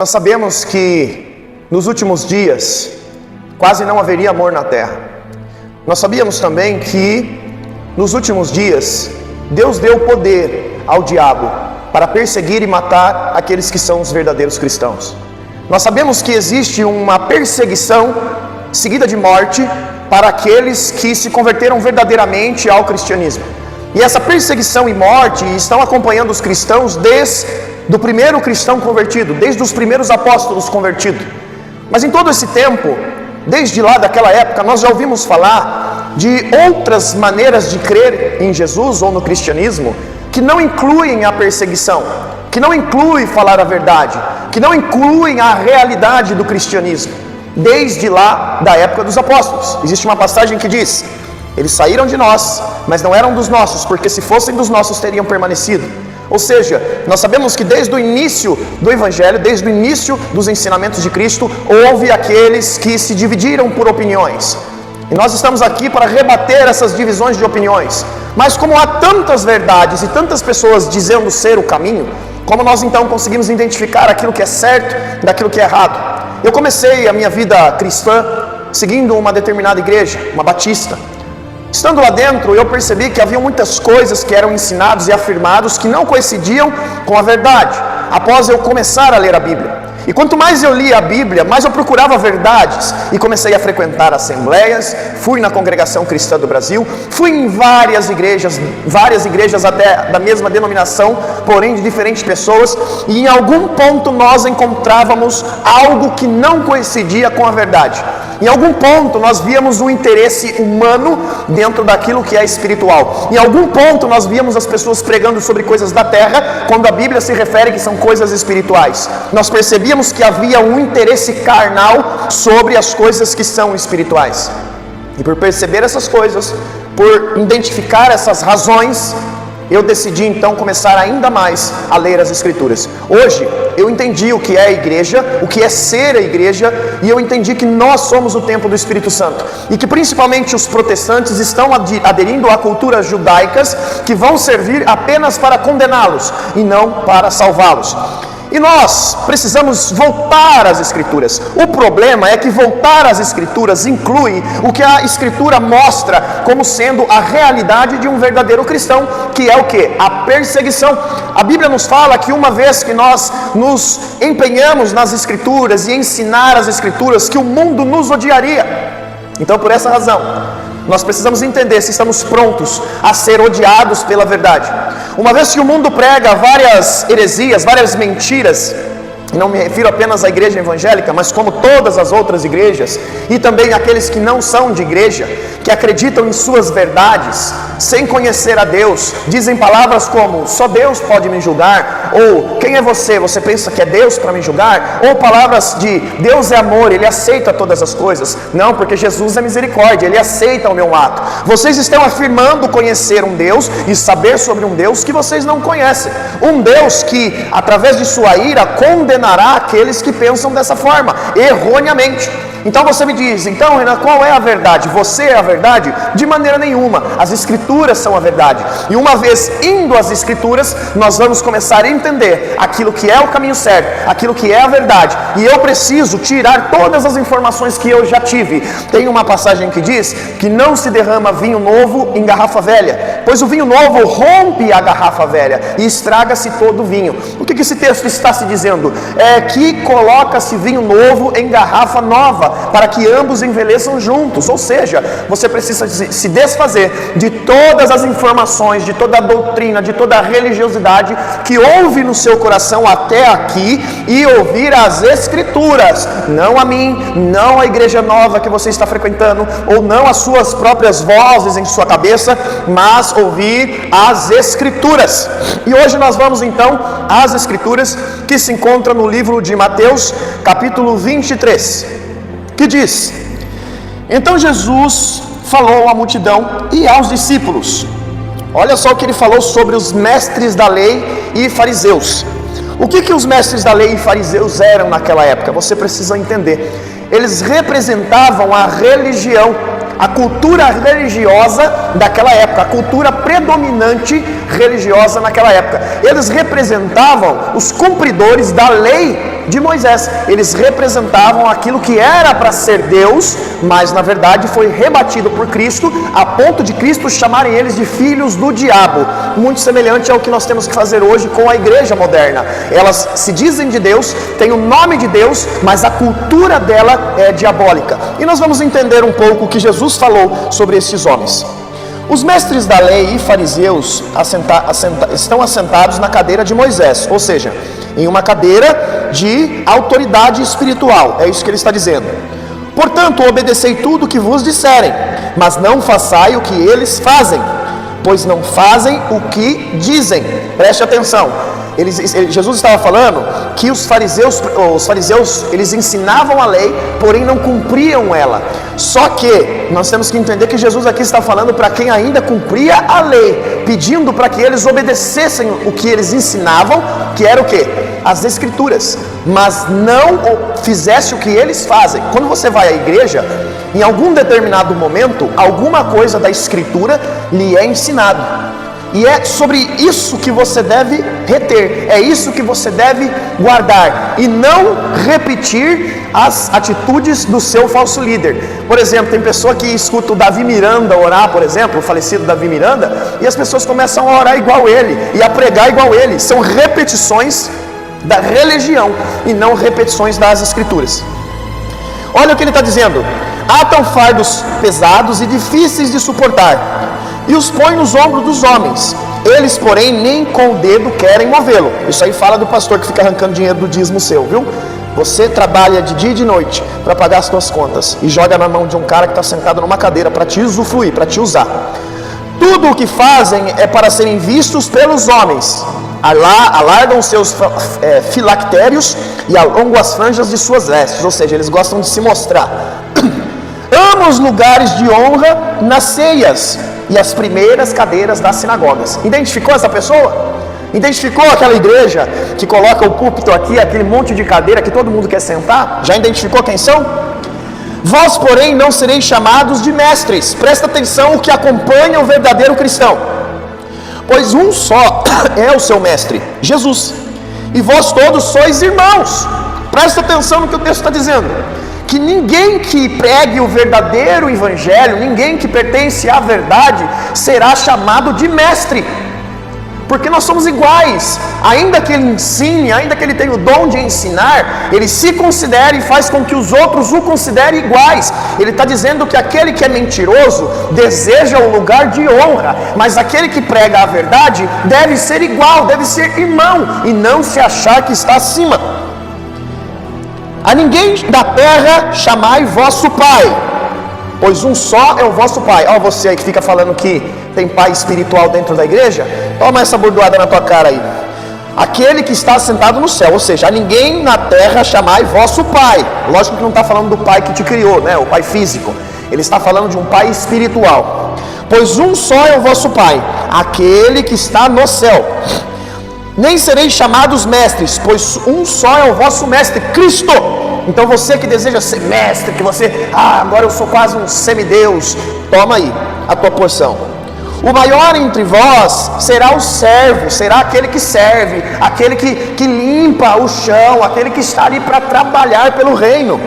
Nós sabemos que nos últimos dias quase não haveria amor na terra. Nós sabíamos também que nos últimos dias Deus deu poder ao diabo para perseguir e matar aqueles que são os verdadeiros cristãos. Nós sabemos que existe uma perseguição seguida de morte para aqueles que se converteram verdadeiramente ao cristianismo. E essa perseguição e morte estão acompanhando os cristãos desde do primeiro cristão convertido, desde os primeiros apóstolos convertidos. Mas em todo esse tempo, desde lá daquela época, nós já ouvimos falar de outras maneiras de crer em Jesus ou no cristianismo que não incluem a perseguição, que não incluem falar a verdade, que não incluem a realidade do cristianismo. Desde lá da época dos apóstolos, existe uma passagem que diz: eles saíram de nós, mas não eram dos nossos, porque se fossem dos nossos teriam permanecido. Ou seja, nós sabemos que desde o início do Evangelho, desde o início dos ensinamentos de Cristo, houve aqueles que se dividiram por opiniões. E nós estamos aqui para rebater essas divisões de opiniões. Mas como há tantas verdades e tantas pessoas dizendo ser o caminho, como nós então conseguimos identificar aquilo que é certo daquilo que é errado? Eu comecei a minha vida cristã seguindo uma determinada igreja, uma batista. Estando lá dentro, eu percebi que havia muitas coisas que eram ensinados e afirmados que não coincidiam com a verdade, após eu começar a ler a Bíblia. E quanto mais eu lia a Bíblia, mais eu procurava verdades e comecei a frequentar assembleias, fui na Congregação Cristã do Brasil, fui em várias igrejas até da mesma denominação, porém de diferentes pessoas, e em algum ponto nós encontrávamos algo que não coincidia com a verdade. Em algum ponto nós víamos um interesse humano dentro daquilo que é espiritual. Em algum ponto nós víamos as pessoas pregando sobre coisas da terra, quando a Bíblia se refere que são coisas espirituais. Nós percebíamos que havia um interesse carnal sobre as coisas que são espirituais. E por perceber essas coisas, por identificar essas razões, eu decidi então começar ainda mais a ler as Escrituras. Hoje eu entendi o que é a igreja, o que é ser a igreja, e eu entendi que nós somos o templo do Espírito Santo, e que principalmente os protestantes estão aderindo a culturas judaicas que vão servir apenas para condená-los e não para salvá-los. E nós precisamos voltar às Escrituras. O problema é que voltar às Escrituras inclui o que a Escritura mostra como sendo a realidade de um verdadeiro cristão, que é o quê? A perseguição. A Bíblia nos fala que uma vez que nós nos empenhamos nas Escrituras e ensinar as Escrituras, que o mundo nos odiaria. Então, por essa razão, nós precisamos entender se estamos prontos a ser odiados pela verdade. Uma vez que o mundo prega várias heresias, várias mentiras, e não me refiro apenas à igreja evangélica, mas como todas as outras igrejas, e também aqueles que não são de igreja, que acreditam em suas verdades, sem conhecer a Deus, dizem palavras como: só Deus pode me julgar, ou quem é você? Você pensa que é Deus para me julgar? Ou palavras de Deus é amor, Ele aceita todas as coisas. Não, porque Jesus é misericórdia, Ele aceita o meu ato. Vocês estão afirmando conhecer um Deus e saber sobre um Deus que vocês não conhecem. Um Deus que, através de sua ira, condenará aqueles que pensam dessa forma, erroneamente. Então você me diz: então, Renan, qual é a verdade? Você é a verdade? De maneira nenhuma. As Escrituras são a verdade. E uma vez indo às Escrituras, nós vamos começar a entender aquilo que é o caminho certo, aquilo que é a verdade. E eu preciso tirar todas as informações que eu já tive. Tem uma passagem que diz que não se derrama vinho novo em garrafa velha, pois o vinho novo rompe a garrafa velha e estraga-se todo o vinho. O que esse texto está se dizendo? É que coloca-se vinho novo em garrafa nova, para que ambos envelheçam juntos. Ou seja, você precisa se desfazer de todas as informações, de toda a doutrina, de toda a religiosidade que houve no seu coração até aqui, e ouvir as Escrituras, não a mim, não a igreja nova que você está frequentando, ou não as suas próprias vozes em sua cabeça, mas ouvir as Escrituras. E hoje nós vamos então às Escrituras, que se encontra no livro de Mateus, capítulo 23, que diz: então Jesus falou à multidão e aos discípulos. Olha só o que ele falou sobre os mestres da lei e fariseus. O que os mestres da lei e fariseus eram naquela época? Você precisa entender. Eles representavam a religião, a cultura religiosa daquela época, a cultura predominante religiosa naquela época. Eles representavam os cumpridores da lei de Moisés. Eles representavam aquilo que era para ser Deus, mas na verdade foi rebatido por Cristo, a ponto de Cristo chamarem eles de filhos do diabo. Muito semelhante ao que nós temos que fazer hoje com a igreja moderna. Elas se dizem de Deus, têm o nome de Deus, mas a cultura dela é diabólica. E nós vamos entender um pouco o que Jesus falou sobre esses homens. Os mestres da lei e fariseus estão assentados na cadeira de Moisés, ou seja, em uma cadeira de autoridade espiritual, é isso que ele está dizendo. Portanto, obedecei tudo o que vos disserem, mas não façai o que eles fazem, pois não fazem o que dizem. Preste atenção. Jesus estava falando que os fariseus eles ensinavam a lei, porém não cumpriam ela. Só que nós temos que entender que Jesus aqui está falando para quem ainda cumpria a lei, pedindo para que eles obedecessem o que eles ensinavam, que era o quê? As escrituras, mas não fizesse o que eles fazem. Quando você vai à igreja, em algum determinado momento, alguma coisa da escritura lhe é ensinado. E é sobre isso que você deve reter, é isso que você deve guardar, e não repetir as atitudes do seu falso líder. Por exemplo, tem pessoa que escuta o Davi Miranda orar, por exemplo, o falecido Davi Miranda, e as pessoas começam a orar igual ele, e a pregar igual ele. São repetições da religião, e não repetições das escrituras. Olha o que ele está dizendo: atam fardos pesados e difíceis de suportar, e os põe nos ombros dos homens, eles porém nem com o dedo querem movê-lo. Isso aí fala do pastor que fica arrancando dinheiro do dízimo seu, viu? Você trabalha de dia e de noite para pagar as suas contas e joga na mão de um cara que está sentado numa cadeira para te usufruir, para te usar. Tudo o que fazem é para serem vistos pelos homens. Alargam os seus filactérios e alongam as franjas de suas vestes, ou seja, eles gostam de se mostrar. Amam os lugares de honra nas ceias e as primeiras cadeiras das sinagogas. Identificou essa pessoa? Identificou aquela igreja que coloca o púlpito aqui, aquele monte de cadeira que todo mundo quer sentar? Já identificou quem são? Vós, porém, não sereis chamados de mestres. Presta atenção o que acompanha o verdadeiro cristão. Pois um só é o seu mestre, Jesus. E vós todos sois irmãos. Presta atenção no que o texto está dizendo. Que ninguém que pregue o verdadeiro evangelho, ninguém que pertence à verdade, será chamado de mestre, porque nós somos iguais. Ainda que ele ensine, ainda que ele tenha o dom de ensinar, ele se considera e faz com que os outros o considerem iguais. Ele está dizendo que aquele que é mentiroso deseja o lugar de honra, mas aquele que prega a verdade deve ser igual, deve ser irmão, e não se achar que está acima. A ninguém da terra chamai vosso pai, pois um só é o vosso pai. Ó, você aí que fica falando que tem pai espiritual dentro da igreja, toma essa bordoada na tua cara aí. Aquele que está sentado no céu, ou seja, a ninguém na terra chamai vosso pai. Lógico que não está falando do pai que te criou, né? O pai físico. Ele está falando de um pai espiritual. Pois um só é o vosso pai, aquele que está no céu. Nem sereis chamados mestres, pois um só é o vosso mestre, Cristo. Então você que deseja ser mestre, que você, agora eu sou quase um semideus, toma aí a tua porção. O maior entre vós será o servo, será aquele que serve, aquele que limpa o chão, aquele que está ali para trabalhar pelo reino.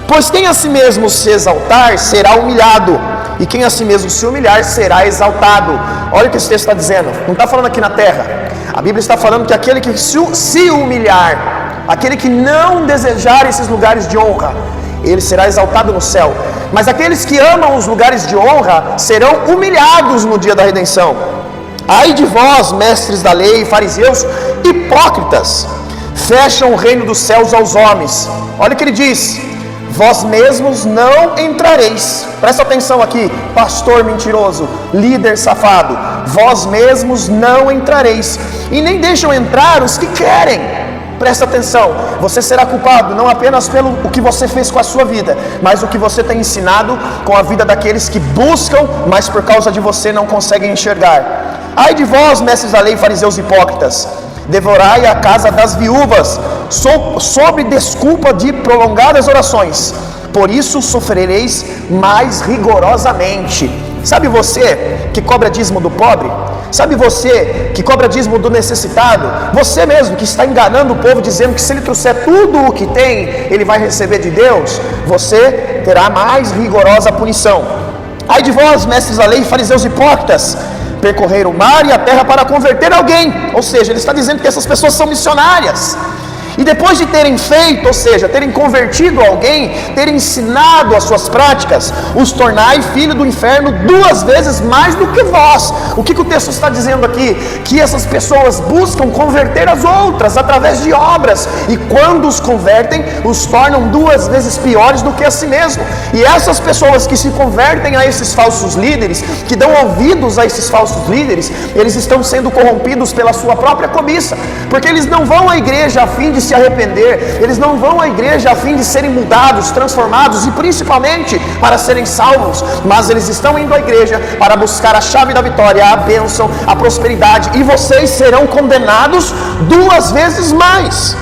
Pois quem a si mesmo se exaltar será humilhado, e quem a si mesmo se humilhar será exaltado. Olha o que esse texto está dizendo, não está falando aqui na terra. A Bíblia está falando que aquele que se humilhar, aquele que não desejar esses lugares de honra, ele será exaltado no céu. Mas aqueles que amam os lugares de honra serão humilhados no dia da redenção. Ai de vós, mestres da lei e fariseus, hipócritas, fecham o reino dos céus aos homens. Olha o que ele diz: vós mesmos não entrareis. Presta atenção aqui, pastor mentiroso, líder safado. Vós mesmos não entrareis, e nem deixam entrar os que querem. Presta atenção, você será culpado não apenas pelo o que você fez com a sua vida, mas o que você tem ensinado com a vida daqueles que buscam, mas por causa de você não conseguem enxergar. Ai de vós, mestres da lei, fariseus hipócritas, devorai a casa das viúvas, sob desculpa de prolongadas orações, por isso sofrereis mais rigorosamente. Sabe você que cobra dízimo do pobre? Sabe você que cobra dízimo do necessitado? Você mesmo que está enganando o povo dizendo que se ele trouxer tudo o que tem, ele vai receber de Deus, você terá mais rigorosa punição. Ai de vós, mestres da lei, fariseus hipócritas, percorrer o mar e a terra para converter alguém. Ou seja, ele está dizendo que essas pessoas são missionárias. E depois de terem feito, ou seja, terem convertido alguém, terem ensinado as suas práticas, os tornai filho do inferno 2 vezes mais do que vós. O que o texto está dizendo aqui? Que essas pessoas buscam converter as outras através de obras, e quando os convertem, os tornam 2 vezes piores do que a si mesmo. E essas pessoas que se convertem a esses falsos líderes, que dão ouvidos a esses falsos líderes, eles estão sendo corrompidos pela sua própria cobiça, porque eles não vão à igreja a fim de se arrepender, eles não vão à igreja a fim de serem mudados, transformados e principalmente para serem salvos, mas eles estão indo à igreja para buscar a chave da vitória, a bênção, a prosperidade, e vocês serão condenados 2 vezes mais.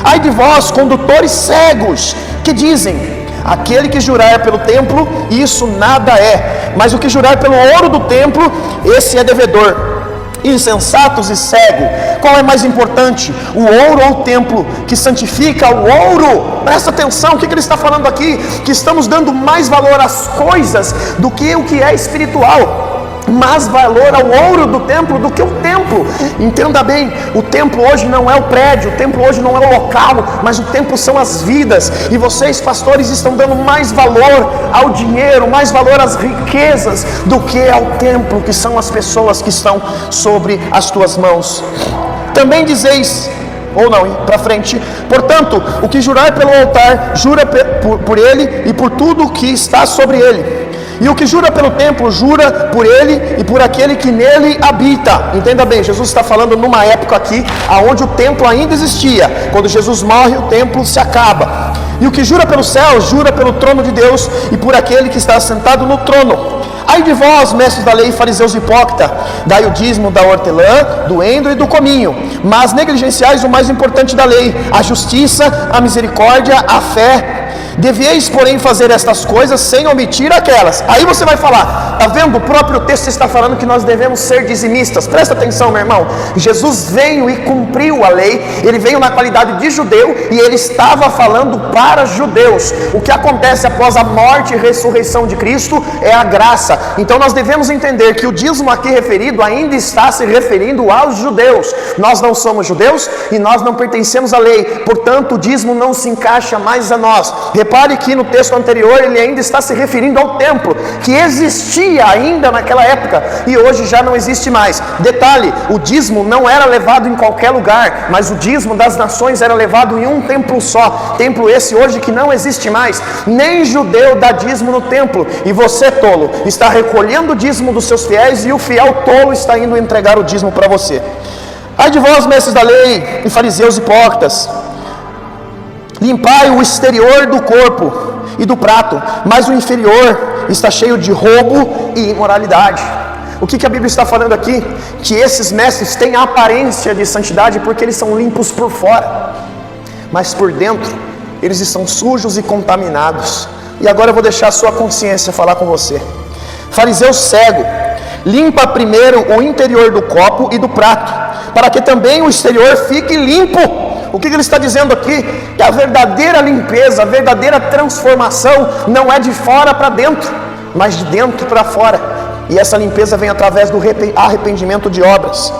Ai de vós, condutores cegos, que dizem: aquele que jurar pelo templo, isso nada é, mas o que jurar pelo ouro do templo, esse é devedor. Insensatos e cego, qual é mais importante, o ouro ou o templo que santifica o ouro? Presta atenção, o que ele está falando aqui? Que estamos dando mais valor às coisas do que o que é espiritual, mais valor ao ouro do templo do que o templo. Entenda bem, o templo hoje não é o prédio, o templo hoje não é o local, mas o templo são as vidas, e vocês pastores estão dando mais valor ao dinheiro, mais valor às riquezas do que ao templo, que são as pessoas que estão sobre as tuas mãos. Também dizeis, ou não, para frente, portanto, o que jurar pelo altar, jura por ele e por tudo que está sobre ele. E o que jura pelo templo, jura por ele e por aquele que nele habita. Entenda bem, Jesus está falando numa época aqui, onde o templo ainda existia. Quando Jesus morre, o templo se acaba. E o que jura pelo céu, jura pelo trono de Deus e por aquele que está assentado no trono. Ai de vós, mestres da lei, fariseus hipócritas, dai o dízimo da hortelã, do endro e do cominho, mas negligenciais o mais importante da lei, a justiça, a misericórdia, a fé. Devieis, porém, fazer estas coisas sem omitir aquelas. Aí você vai falar, tá vendo? O próprio texto está falando que nós devemos ser dizimistas. Presta atenção, meu irmão. Jesus veio e cumpriu a lei. Ele veio na qualidade de judeu e ele estava falando para judeus. O que acontece após a morte e ressurreição de Cristo é a graça. Então nós devemos entender que o dízimo aqui referido ainda está se referindo aos judeus. Nós não somos judeus e nós não pertencemos à lei. Portanto, o dízimo não se encaixa mais a nós. Repare que no texto anterior ele ainda está se referindo ao templo, que existia ainda naquela época e hoje já não existe mais. Detalhe, o dízimo não era levado em qualquer lugar, mas o dízimo das nações era levado em um templo só. Templo esse hoje que não existe mais. Nem judeu dá dízimo no templo. E você, tolo, está recolhendo o dízimo dos seus fiéis e o fiel tolo está indo entregar o dízimo para você. Ai de vós, mestres da lei e fariseus hipócritas, limpai o exterior do corpo e do prato, mas o inferior está cheio de roubo e imoralidade. O que a Bíblia está falando aqui? Que esses mestres têm a aparência de santidade porque eles são limpos por fora, mas por dentro eles estão sujos e contaminados. E agora eu vou deixar a sua consciência falar com você. Fariseu cego, limpa primeiro o interior do copo e do prato, para que também o exterior fique limpo. O que ele está dizendo aqui? Que a verdadeira limpeza, a verdadeira transformação não é de fora para dentro, mas de dentro para fora. E essa limpeza vem através do arrependimento de obras.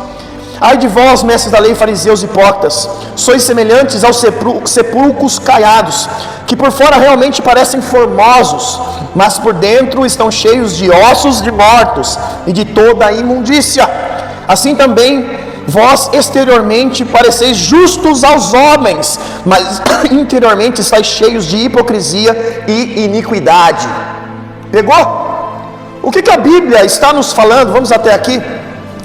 Ai de vós, mestres da lei, fariseus hipócritas, sois semelhantes aos sepulcros caiados, que por fora realmente parecem formosos, mas por dentro estão cheios de ossos de mortos e de toda a imundícia. Assim também vós exteriormente pareceis justos aos homens, mas interiormente estáis cheios de hipocrisia e iniquidade. Pegou? O que a Bíblia está nos falando? Vamos até aqui,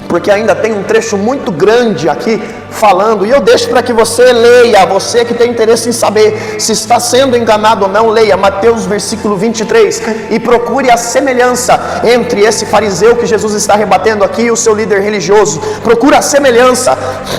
porque ainda tem um trecho muito grande aqui falando, e eu deixo para que você leia, você que tem interesse em saber se está sendo enganado ou não, leia Mateus versículo 23, e procure a semelhança entre esse fariseu que Jesus está rebatendo aqui e o seu líder religioso. Procura a semelhança.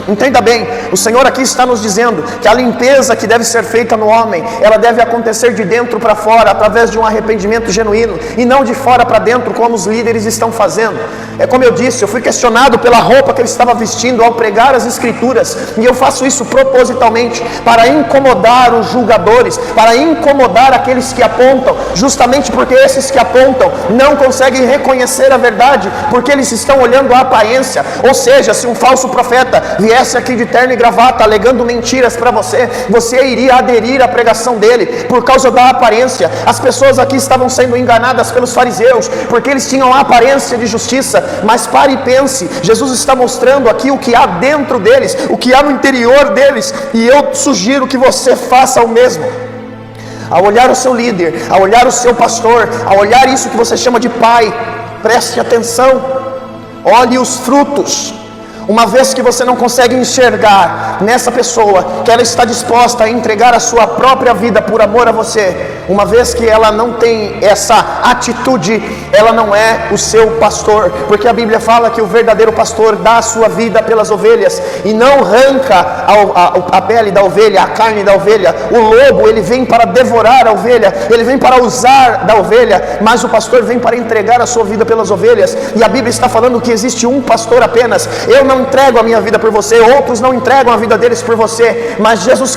Entenda bem, o Senhor aqui está nos dizendo que a limpeza que deve ser feita no homem, ela deve acontecer de dentro para fora, através de um arrependimento genuíno, e não de fora para dentro, como os líderes estão fazendo. É como eu disse, eu fui questionado enganado pela roupa que ele estava vestindo ao pregar as Escrituras. E eu faço isso propositalmente para incomodar os julgadores, para incomodar aqueles que apontam, justamente porque esses que apontam não conseguem reconhecer a verdade, porque eles estão olhando a aparência. Ou seja, se um falso profeta viesse aqui de terno e gravata alegando mentiras para você, você iria aderir à pregação dele por causa da aparência. As pessoas aqui estavam sendo enganadas pelos fariseus, porque eles tinham a aparência de justiça, mas pare e pense, Jesus está mostrando aqui o que há dentro deles, o que há no interior deles, e eu sugiro que você faça o mesmo. Ao olhar o seu líder, ao olhar o seu pastor, ao olhar isso que você chama de pai, preste atenção, olhe os frutos. Uma vez que você não consegue enxergar nessa pessoa que ela está disposta a entregar a sua própria vida por amor a você, uma vez que ela não tem essa atitude, ela não é o seu pastor, porque a Bíblia fala que o verdadeiro pastor dá a sua vida pelas ovelhas e não arranca a pele da ovelha, a carne da ovelha. O lobo, ele vem para devorar a ovelha, ele vem para usar da ovelha, mas o pastor vem para entregar a sua vida pelas ovelhas. E a Bíblia está falando que existe um pastor apenas. Eu não entrego a minha vida por você, outros não entregam a vida deles por você, mas Jesus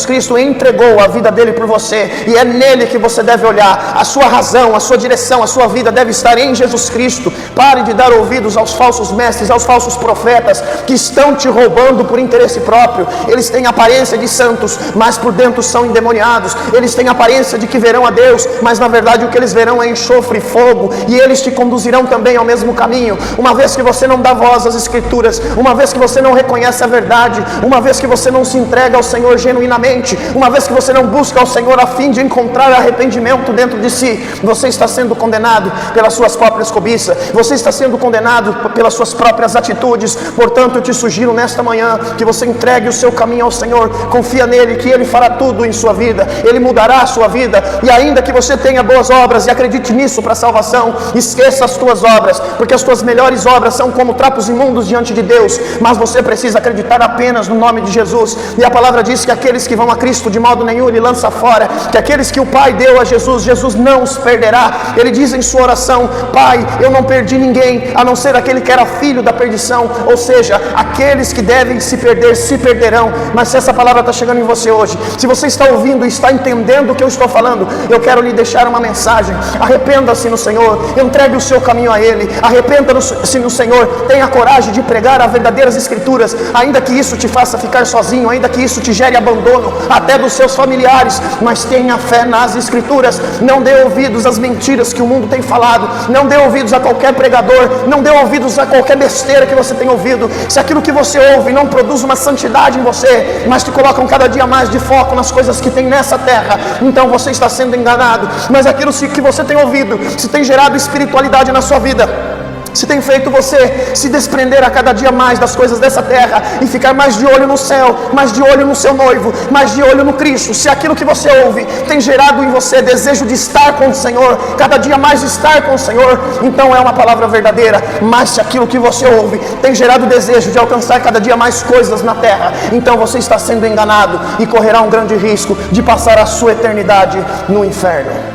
Cristo entregou a vida dele por você, e é nele que você deve olhar. A sua razão, a sua direção, a sua vida deve estar em Jesus Cristo. Pare de dar ouvidos aos falsos mestres, aos falsos profetas que estão te roubando por interesse próprio. Eles têm aparência de santos, mas por dentro são endemoniados. Eles têm aparência de que verão a Deus, mas na verdade o que eles verão é enxofre e fogo, e eles te conduzirão também ao mesmo caminho. Uma vez que você não dá voz às Escrituras, uma vez que você não reconhece a verdade, uma vez que você não se entrega ao Senhor genuinamente, uma vez que você não busca ao Senhor a fim de encontrar arrependimento dentro de si, você está sendo condenado pelas suas próprias cobiças, você está sendo condenado pelas suas próprias atitudes. Portanto, eu te sugiro nesta manhã que você entregue o seu caminho ao Senhor, confia nele, que ele fará tudo em sua vida, ele mudará a sua vida. E ainda que você tenha boas obras e acredite nisso para a salvação, esqueça as tuas obras, porque as tuas melhores obras são como trapos imundos diante de Deus, mas você precisa acreditar apenas no nome de Jesus. E a palavra diz que aqueles que vão a Cristo de modo nenhum ele lança fora, que aqueles que o Pai deu a Jesus, Jesus não os perderá. Ele diz em sua oração: Pai, eu não perdi ninguém, a não ser aquele que era filho da perdição. Ou seja, aqueles que devem se perder, se perderão. Mas se essa palavra está chegando em você hoje, se você está ouvindo e está entendendo o que eu estou falando, eu quero lhe deixar uma mensagem. Arrependa-se no Senhor, entregue o seu caminho a Ele, arrependa-se no Senhor, tenha coragem de pregar as verdadeiras Escrituras, ainda que isso te faça ficar sozinho, ainda que isso te gere abandono até dos seus familiares, mas tenha fé nas Escrituras. Não dê ouvidos às mentiras que o mundo tem falado, não dê ouvidos a qualquer pregador, não dê ouvidos a qualquer besteira que você tem ouvido. Se aquilo que você ouve não produz uma santidade em você, mas te colocam cada dia mais de foco nas coisas que tem nessa terra, então você está sendo enganado. Mas aquilo que você tem ouvido, se tem gerado espiritualidade na sua vida, se tem feito você se desprender a cada dia mais das coisas dessa terra e ficar mais de olho no céu, mais de olho no seu noivo, mais de olho no Cristo, se aquilo que você ouve tem gerado em você desejo de estar com o Senhor, cada dia mais estar com o Senhor, então é uma palavra verdadeira. Mas se aquilo que você ouve tem gerado desejo de alcançar cada dia mais coisas na terra, então você está sendo enganado e correrá um grande risco de passar a sua eternidade no inferno.